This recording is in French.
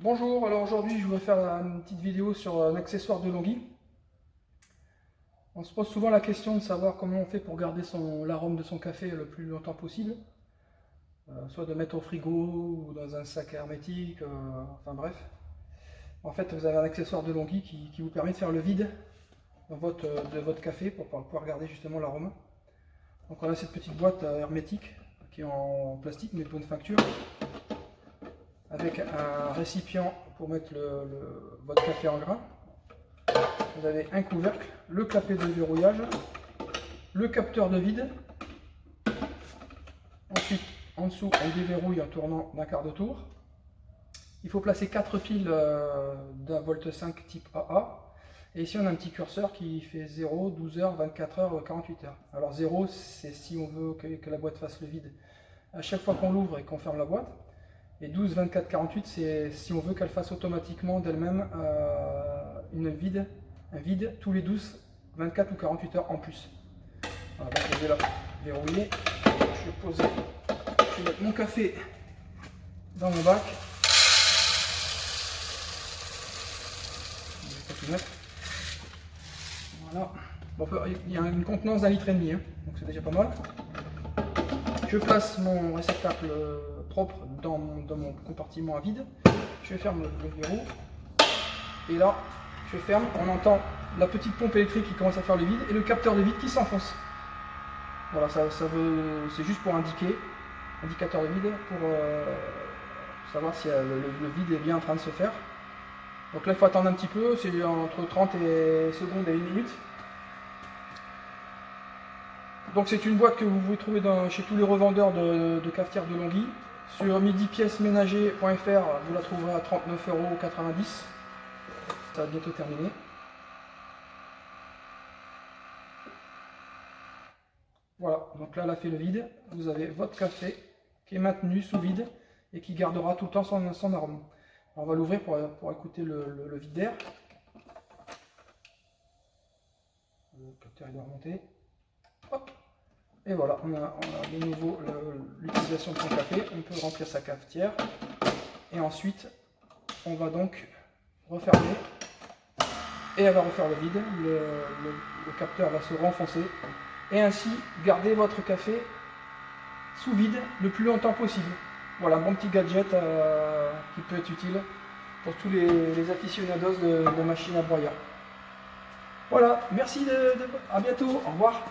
Bonjour, alors aujourd'hui je voudrais faire une petite vidéo sur un accessoire de Longhi. On se pose souvent la question de savoir comment on fait pour garder l'arôme de son café le plus longtemps possible. Soit de mettre au frigo ou dans un sac hermétique, enfin bref. En fait vous avez un accessoire de Longhi qui vous permet de faire le vide de votre café pour pouvoir garder justement l'arôme. Donc on a cette petite boîte hermétique qui est en plastique mais de bonne facture, avec un récipient pour mettre votre café en grain. Vous avez un couvercle, le clapet de verrouillage, le capteur de vide. Ensuite, en dessous, on déverrouille en tournant d'un quart de tour. Il faut placer 4 piles d'un Volt 5 type AA. Et ici, on a un petit curseur qui fait 0, 12 heures, 24 heures, 48 heures. Alors 0, c'est si on veut que la boîte fasse le vide à chaque fois qu'on l'ouvre et qu'on ferme la boîte. Et 12, 24, 48, c'est si on veut qu'elle fasse automatiquement d'elle-même un vide tous les 12, 24 ou 48 heures en plus. Voilà, donc je vais la verrouiller. Je vais mettre mon café dans mon bac. Voilà. Bon, il y a une contenance d'1,5 litre, hein, donc c'est déjà pas mal. Je place mon réceptacle propre dans mon compartiment à vide. Je ferme le verrou. Et là, je ferme. On entend la petite pompe électrique qui commence à faire le vide et le capteur de vide qui s'enfonce. Voilà, c'est juste pour indiquer, indicateur de vide, pour savoir si le vide est bien en train de se faire. Donc là, il faut attendre un petit peu. C'est entre 30 secondes et 1 minute. Donc c'est une boîte que vous pouvez trouver chez tous les revendeurs de cafetières de Longhi. Sur midipiècesménager.fr, vous la trouverez à 39,90 €. Ça va bientôt terminer. Voilà, donc là elle a fait le vide. Vous avez votre café qui est maintenu sous vide et qui gardera tout le temps son arôme. Alors on va l'ouvrir pour écouter le vide d'air. Le capteur doit remonter. Hop. Et voilà, on a de nouveau l'utilisation de son café. On peut remplir sa cafetière. Et ensuite, on va donc refermer. Et elle va refaire le vide. Le capteur va se renfoncer. Et ainsi, garder votre café sous vide le plus longtemps possible. Voilà, un bon petit gadget qui peut être utile pour tous les aficionados de machines à broyeur. Voilà, merci, à bientôt, au revoir.